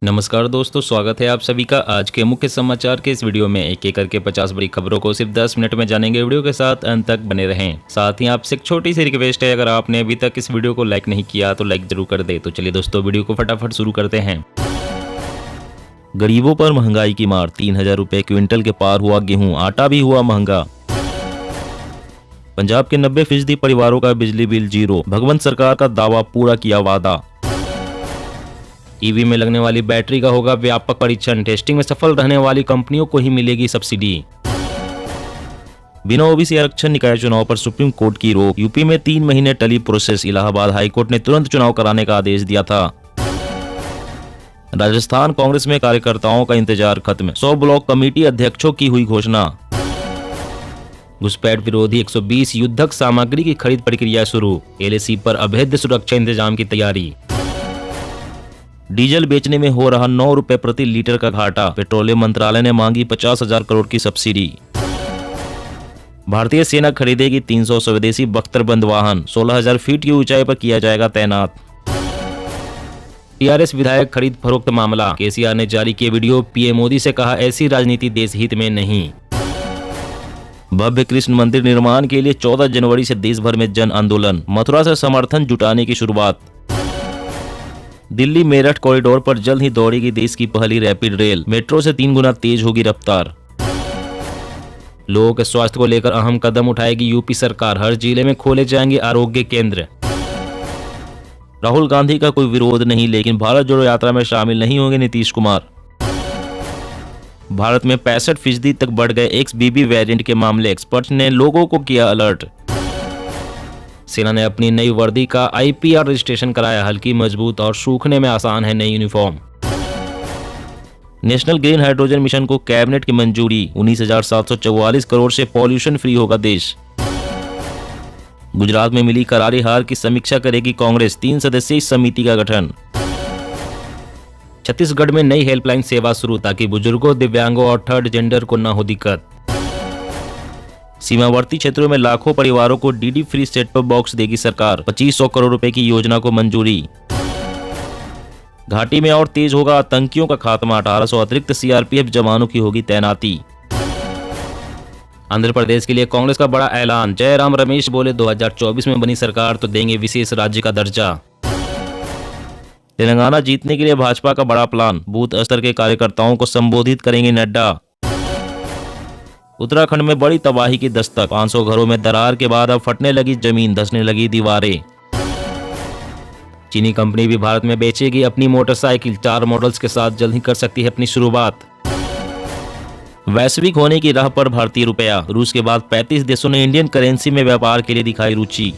नमस्कार दोस्तों, स्वागत है आप सभी का आज के मुख्य समाचार के इस वीडियो में। एक एक करके 50 बड़ी खबरों को सिर्फ 10 मिनट में जानेंगे। वीडियो के साथ अंत तक बने रहें। साथ ही आपसे एक छोटी सी रिक्वेस्ट है, अगर आपने अभी तक इस वीडियो को लाइक नहीं किया तो लाइक जरूर कर दे। तो चलिए दोस्तों, वीडियो को फटाफट शुरू करते हैं। गरीबों पर महंगाई की मार, 3000 रुपए क्विंटल के पार हुआ गेहूं, आटा भी हुआ महंगा। पंजाब के 90% परिवारों का बिजली बिल जीरो, भगवंत सरकार का दावा, पूरा किया वादा। ईवी में लगने वाली बैटरी का होगा व्यापक परीक्षण, टेस्टिंग में सफल रहने वाली कंपनियों को ही मिलेगी सब्सिडी। बिना ओबीसी आरक्षण निकाय चुनाव पर सुप्रीम कोर्ट की रोक, यूपी में 3 महीने टली प्रोसेस, इलाहाबाद हाईकोर्ट ने तुरंत चुनाव कराने का आदेश दिया था। राजस्थान कांग्रेस में कार्यकर्ताओं का इंतजार खत्म, 100 ब्लॉक कमेटी अध्यक्षों की हुई घोषणा। घुसपैठ विरोधी 120 युद्धक सामग्री की खरीद प्रक्रिया शुरू, एलएसी पर अभेद्य सुरक्षा इंतजाम की तैयारी। डीजल बेचने में हो रहा 9 रुपए प्रति लीटर का घाटा, पेट्रोलियम मंत्रालय ने मांगी 50,000 करोड़ की सब्सिडी। भारतीय सेना खरीदेगी 300 स्वदेशी बख्तरबंद वाहन, 16,000 फीट की ऊंचाई पर किया जाएगा तैनात। टीआरएस विधायक खरीद फरोख्त मामला, केसीआर ने जारी किए वीडियो, पीएम मोदी से कहा ऐसी राजनीति देश हित में नहीं। भव्य कृष्ण मंदिर निर्माण के लिए 14 जनवरी से देश भर में जन आंदोलन, मथुरा से समर्थन जुटाने की शुरुआत। दिल्ली मेरठ कॉरिडोर पर जल्द ही दौड़ेगी देश की पहली रैपिड रेल, मेट्रो से 3 गुना तेज होगी रफ्तार। लोगों के स्वास्थ्य को लेकर अहम कदम उठाएगी यूपी सरकार, हर जिले में खोले जाएंगे आरोग्य केंद्र। राहुल गांधी का कोई विरोध नहीं, लेकिन भारत जोड़ो यात्रा में शामिल नहीं होंगे नीतीश कुमार। भारत में 65% तक बढ़ गए XBB वेरिएंट के मामले, एक्सपर्ट ने लोगों को किया अलर्ट। सेना ने अपनी नई वर्दी का IPR रजिस्ट्रेशन कराया, हल्की मजबूत और सूखने में आसान है नई uniform. National green hydrogen mission को कैबिनेट की मंजूरी, 19,744 करोड़ से पॉल्यूशन फ्री होगा देश। गुजरात में मिली करारी हार की समीक्षा करेगी कांग्रेस, 3 सदस्यीय समिति का गठन। छत्तीसगढ़ में नई हेल्पलाइन सेवा शुरू, ताकि बुजुर्गों, दिव्यांगों और थर्ड जेंडर को न हो दिक्कत। सीमावर्ती क्षेत्रों में लाखों परिवारों को DD free set top box देगी सरकार, 2500 करोड़ रुपए की योजना को मंजूरी। घाटी में और तेज होगा आतंकियों का खात्मा, 1800 अतिरिक्त सीआरपीएफ जवानों की होगी तैनाती। आंध्र प्रदेश के लिए कांग्रेस का बड़ा ऐलान, जयराम रमेश बोले 2024 में बनी सरकार तो देंगे विशेष राज्य का दर्जा। तेलंगाना जीतने के लिए भाजपा का बड़ा प्लान, बूथ स्तर के कार्यकर्ताओं को संबोधित करेंगे नड्डा। उत्तराखंड में बड़ी तबाही की दस्तक, 500 घरों में दरार के बाद अब फटने लगी जमीन, धंसने लगी दीवारें। चीनी कंपनी भी भारत में बेचेगी अपनी मोटरसाइकिल, 4 मॉडल्स के साथ जल्द ही कर सकती है अपनी शुरुआत। वैश्विक होने की राह पर भारतीय रुपया, रूस के बाद 35 देशों ने इंडियन करेंसी में व्यापार के लिए दिखाई रुचि।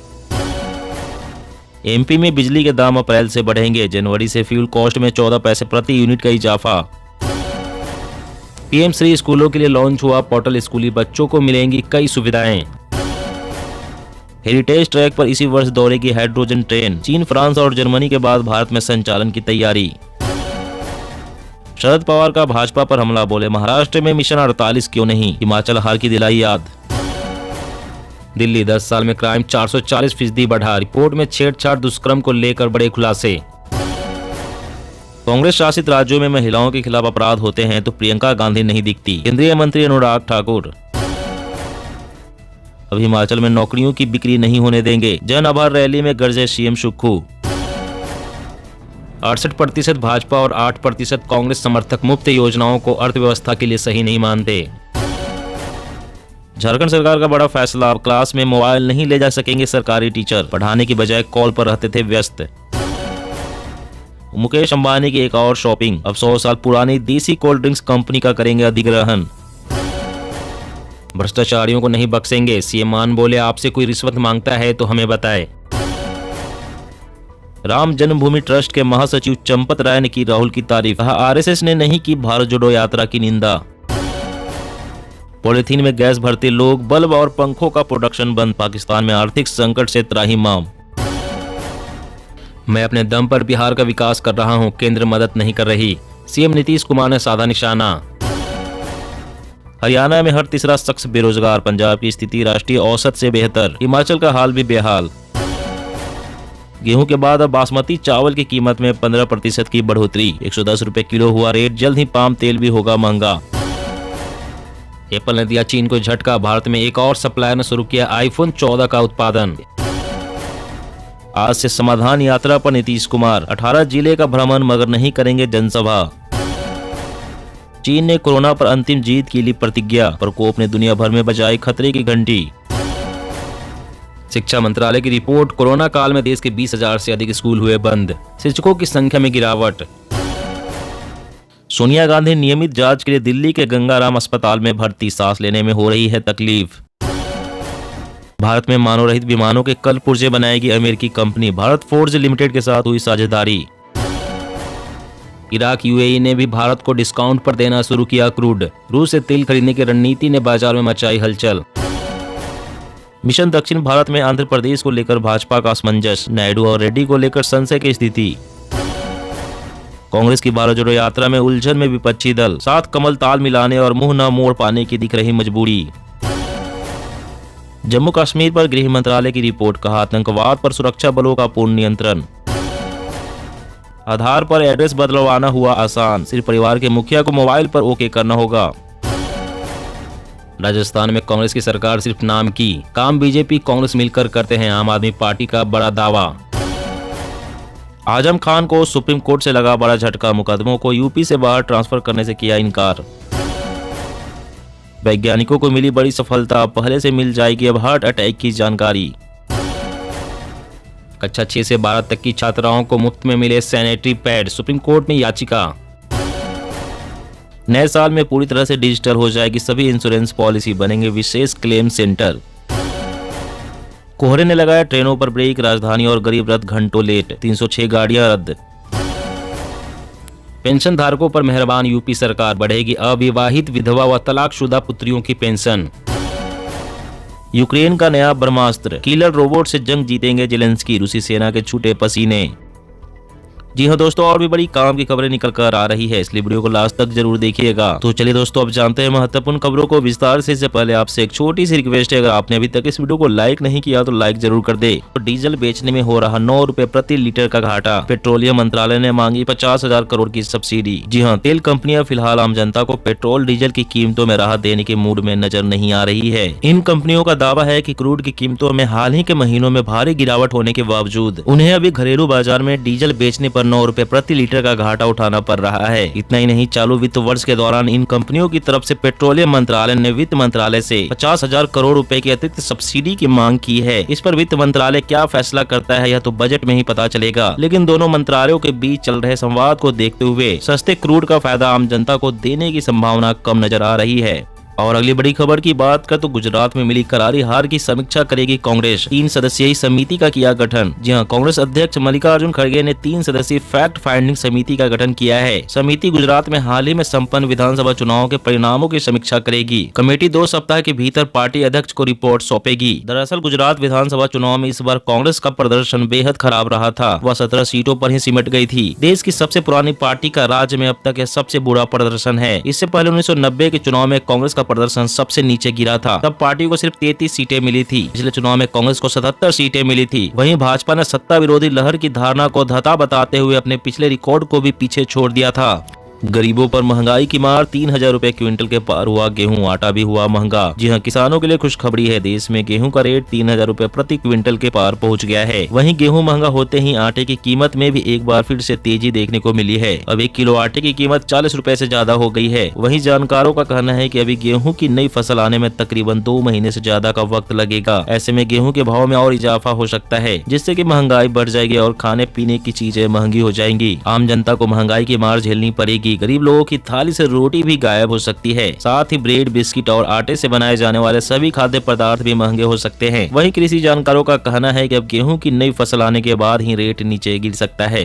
एमपी में बिजली के दाम अप्रैल से बढ़ेंगे, जनवरी से फ्यूल कॉस्ट में 14 पैसे प्रति यूनिट का इजाफा। पीएम श्री स्कूलों के लिए लॉन्च हुआ पोर्टल, स्कूली बच्चों को मिलेंगी कई सुविधाएं। हेरिटेज ट्रैक पर इसी वर्ष दौड़ेगी हाइड्रोजन ट्रेन, चीन, फ्रांस और जर्मनी के बाद भारत में संचालन की तैयारी। शरद पवार का भाजपा पर हमला, बोले महाराष्ट्र में मिशन 48 क्यों नहीं, हिमाचल हार की दिलाई याद। दिल्ली 10 साल में क्राइम 440% बढ़ा, रिपोर्ट में छेड़छाड़ दुष्कर्म को लेकर बड़े खुलासे। कांग्रेस शासित राज्यों में महिलाओं के खिलाफ अपराध होते हैं तो प्रियंका गांधी नहीं दिखती, केंद्रीय मंत्री अनुराग ठाकुर। अब हिमाचल में नौकरियों की बिक्री नहीं होने देंगे, जन आभार रैली में गरजे सीएम सुक्खू। 68% भाजपा और 8% कांग्रेस समर्थक मुफ्त योजनाओं को अर्थव्यवस्था के लिए सही नहीं मानते। झारखंड सरकार का बड़ा फैसला, अब क्लास में मोबाइल नहीं ले जा सकेंगे सरकारी टीचर, पढ़ाने की बजाय कॉल पर रहते थे व्यस्त। मुकेश अंबानी की एक और शॉपिंग, अब 100 साल पुरानी देसी कोल्ड ड्रिंक्स कंपनी का करेंगे अधिग्रहण। भ्रष्टाचारियों को नहीं बख्शेंगे, सीएम मान बोले आपसे कोई रिश्वत मांगता है तो हमें बताए। राम जन्मभूमि ट्रस्ट के महासचिव चंपत राय ने की राहुल की तारीफ, कहा आरएसएस ने नहीं की भारत जोड़ो यात्रा की निंदा। पॉलिथीन में गैस भरते लोग, बल्ब और पंखों का प्रोडक्शन बंद, पाकिस्तान में आर्थिक संकट से त्राहिमाम। मैं अपने दम पर बिहार का विकास कर रहा हूं, केंद्र मदद नहीं कर रही, सीएम नीतीश कुमार ने साधा निशाना। हरियाणा में हर तीसरा शख्स बेरोजगार, पंजाब की स्थिति राष्ट्रीय औसत से बेहतर, हिमाचल का हाल भी बेहाल। गेहूं के बाद अब बासमती चावल की कीमत में 15% की बढ़ोतरी, 110 रुपए किलो हुआ रेट। जल्द ही पाम तेल भी होगा महंगा। एप्पल ने दिया चीन को झटका, भारत में एक और सप्लायर ने शुरू किया आईफोन 14 का उत्पादन। आज से समाधान यात्रा पर नीतीश कुमार, 18 जिले का भ्रमण मगर नहीं करेंगे जनसभा। चीन ने कोरोना पर अंतिम जीत की ली प्रतिज्ञा, प्रकोप ने दुनिया भर में बजाई खतरे की घंटी। शिक्षा मंत्रालय की रिपोर्ट, कोरोना काल में देश के 20,000 से अधिक स्कूल हुए बंद, शिक्षकों की संख्या में गिरावट। सोनिया गांधी नियमित जांच के लिए दिल्ली के गंगाराम अस्पताल में भर्ती, सांस लेने में हो रही है तकलीफ। भारत में मानव रहित विमानों के कल पुर्जे बनाएगी अमेरिकी कंपनी, भारत फोर्ज लिमिटेड के साथ हुई साझेदारी। इराक यूएई ने भी भारत को डिस्काउंट पर देना शुरू किया क्रूड, रूस से तेल खरीदने की रणनीति ने बाजार में मचाई हलचल। मिशन दक्षिण भारत में आंध्र प्रदेश को लेकर भाजपा का असमंजस, नायडू और रेड्डी को लेकर संशय की स्थिति। कांग्रेस की 12 जोड़ो यात्रा में उलझन में विपक्षी दल, साथ कमल ताल मिलाने और मुंह न मोड़ पाने की दिख रही मजबूरी। जम्मू कश्मीर पर गृह मंत्रालय की रिपोर्ट, कहा आतंकवाद पर सुरक्षा बलों का पूर्ण नियंत्रण। आधार पर एड्रेस बदलवाना हुआ आसान, सिर्फ परिवार के मुखिया को मोबाइल पर ओके करना होगा। राजस्थान में कांग्रेस की सरकार सिर्फ नाम की, काम बीजेपी कांग्रेस मिलकर करते हैं, आम आदमी पार्टी का बड़ा दावा। आजम खान को सुप्रीम कोर्ट से लगा बड़ा झटका, मुकदमों को यूपी से बाहर ट्रांसफर करने से किया इनकार। वैज्ञानिकों को मिली बड़ी सफलता, पहले से मिल जाएगी अब हार्ट अटैक की जानकारी। कक्षा 6 से 12 तक की छात्राओं को मुफ्त में मिले सैनिटरी पैड, सुप्रीम कोर्ट में याचिका। नए साल में पूरी तरह से डिजिटल हो जाएगी सभी इंश्योरेंस पॉलिसी, बनेंगे विशेष क्लेम सेंटर। कोहरे ने लगाया ट्रेनों पर ब्रेक, राजधानी और गरीब रथ घंटों लेट, 306 गाड़ियां रद्द। पेंशन धारकों पर मेहरबान यूपी सरकार, बढ़ेगी अविवाहित विधवा व तलाकशुदा पुत्रियों की पेंशन। यूक्रेन का नया ब्रह्मास्त्र, किलर रोबोट से जंग जीतेंगे जेलेंस्की, रूसी सेना के छूटे पसीने। जी हाँ दोस्तों, और भी बड़ी काम की खबरें निकल कर आ रही है, इसलिए वीडियो को लास्ट तक जरूर देखिएगा। तो चलिए दोस्तों, अब जानते हैं महत्वपूर्ण खबरों को विस्तार से। इससे पहले आपसे एक छोटी सी रिक्वेस्ट है, अगर आपने अभी तक इस वीडियो को लाइक नहीं किया तो लाइक जरूर कर दे। तो डीजल बेचने में हो रहा 9 रुपए प्रति लीटर का घाटा, पेट्रोलियम मंत्रालय ने मांगी 50,000 करोड़ की सब्सिडी। जी हाँ, तेल कंपनियां फिलहाल आम जनता को पेट्रोल डीजल की कीमतों में राहत देने के मूड में नजर नहीं आ रही है। इन कंपनियों का दावा है कि क्रूड की कीमतों में हाल ही के महीनों में भारी गिरावट होने के बावजूद उन्हें अभी घरेलू बाजार में डीजल बेचने पर 9 रुपए प्रति लीटर का घाटा उठाना पड़ रहा है। इतना ही नहीं, चालू वित्त वर्ष के दौरान इन कंपनियों की तरफ से पेट्रोलियम मंत्रालय ने वित्त मंत्रालय से 50,000 करोड़ रुपए की अतिरिक्त सब्सिडी की मांग की है। इस पर वित्त मंत्रालय क्या फैसला करता है यह तो बजट में ही पता चलेगा, लेकिन दोनों मंत्रालयों के बीच चल रहे संवाद को देखते हुए सस्ते क्रूड का फायदा आम जनता को देने की संभावना कम नजर आ रही है। और अगली बड़ी खबर की बात कर तो गुजरात में मिली करारी हार की समीक्षा करेगी कांग्रेस, 3 सदस्यीय समिति का किया गठन। जी हां, कांग्रेस अध्यक्ष मल्लिकार्जुन खड़गे ने 3 सदस्यीय फैक्ट फाइंडिंग समिति का गठन किया है। समिति गुजरात में हाल ही में संपन्न विधानसभा चुनाव के परिणामों की समीक्षा करेगी। कमेटी 2 सप्ताह के भीतर पार्टी अध्यक्ष को रिपोर्ट सौंपेगी। दरअसल गुजरात विधानसभा चुनाव में इस बार कांग्रेस का प्रदर्शन बेहद खराब रहा था, वह 17 सीटों पर ही सिमट गई थी। देश की सबसे पुरानी पार्टी का राज्य में अब तक यह सबसे बुरा प्रदर्शन है। इससे पहले 1990 के चुनाव में कांग्रेस का प्रदर्शन सबसे नीचे गिरा था, तब पार्टी को सिर्फ 33 सीटें मिली थी। पिछले चुनाव में कांग्रेस को 77 सीटें मिली थी। वहीं भाजपा ने सत्ता विरोधी लहर की धारणा को धता बताते हुए अपने पिछले रिकॉर्ड को भी पीछे छोड़ दिया था। गरीबों पर महंगाई की मार, 3,000 रुपए क्विंटल के पार हुआ गेहूं, आटा भी हुआ महंगा। जी हां, किसानों के लिए खुशखबरी है, देश में गेहूं का रेट 3,000 रुपए प्रति क्विंटल के पार पहुंच गया है। वहीं गेहूं महंगा होते ही आटे की कीमत में भी एक बार फिर से तेजी देखने को मिली है। अब 1 किलो आटे की कीमत 40 रुपए से ज्यादा हो गई है। वहीं जानकारों का कहना है कि अभी गेहूं की नई फसल आने में तकरीबन 2 महीने से ज्यादा का वक्त लगेगा। ऐसे में गेहूं के भाव में और इजाफा हो सकता है, जिससे कि महंगाई बढ़ जाएगी और खाने पीने की चीजें महंगी हो जाएंगी। आम जनता को महंगाई की मार झेलनी पड़ेगी। गरीब लोगों की थाली से रोटी भी गायब हो सकती है। साथ ही ब्रेड, बिस्किट और आटे से बनाए जाने वाले सभी खाद्य पदार्थ भी महंगे हो सकते हैं। वहीं कृषि जानकारों का कहना है कि अब गेहूं की नई फसल आने के बाद ही रेट नीचे गिर सकता है।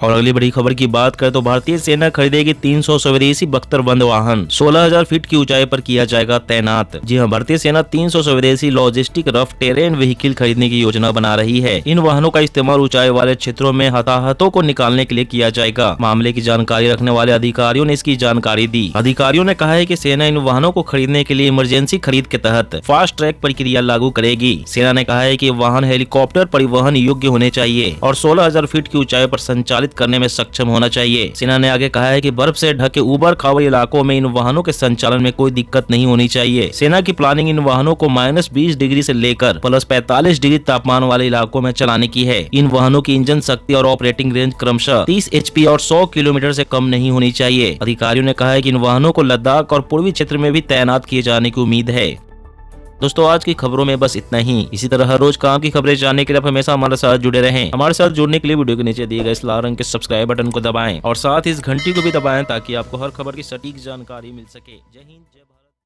और अगली बड़ी खबर की बात करें तो भारतीय सेना खरीदेगी 300 स्वदेशी बख्तरबंद वाहन, 16,000 फीट की ऊंचाई पर किया जाएगा तैनात। जी हां, भारतीय सेना 300 स्वदेशी लॉजिस्टिक रफ टेरेन व्हीकल खरीदने की योजना बना रही है। इन वाहनों का इस्तेमाल ऊंचाई वाले क्षेत्रों में हताहतों को निकालने के लिए किया जाएगा। मामले की जानकारी रखने वाले अधिकारियों ने इसकी जानकारी दी। अधिकारियों ने कहा है कि सेना इन वाहनों को खरीदने के लिए इमरजेंसी खरीद के तहत फास्ट ट्रैक प्रक्रिया लागू करेगी। सेना ने कहा है कि वाहन हेलीकॉप्टर परिवहन योग्य होने चाहिए और 16,000 फीट की ऊंचाई पर संचालित करने में सक्षम होना चाहिए। सेना ने आगे कहा है कि बर्फ से ढके ऊबड़ खाबड़ इलाकों में इन वाहनों के संचालन में कोई दिक्कत नहीं होनी चाहिए। सेना की प्लानिंग इन वाहनों को -20 डिग्री से लेकर +45 डिग्री तापमान वाले इलाकों में चलाने की है। इन वाहनों की इंजन शक्ति और ऑपरेटिंग रेंज क्रमशः 30 HP और 100 किलोमीटर से कम नहीं होनी चाहिए। अधिकारियों ने कहा है कि इन वाहनों को लद्दाख और पूर्वी क्षेत्र में भी तैनात किए जाने की उम्मीद है। दोस्तों, आज की खबरों में बस इतना ही। इसी तरह हर रोज काम की खबरें जानने के लिए आप हमेशा हमारे साथ जुड़े रहें। हमारे साथ जुड़ने के लिए वीडियो के नीचे दिए गए इस लाल रंग के सब्सक्राइब बटन को दबाएं और साथ ही इस घंटी को भी दबाएं ताकि आपको हर खबर की सटीक जानकारी मिल सके। जय हिंद, जय भारत।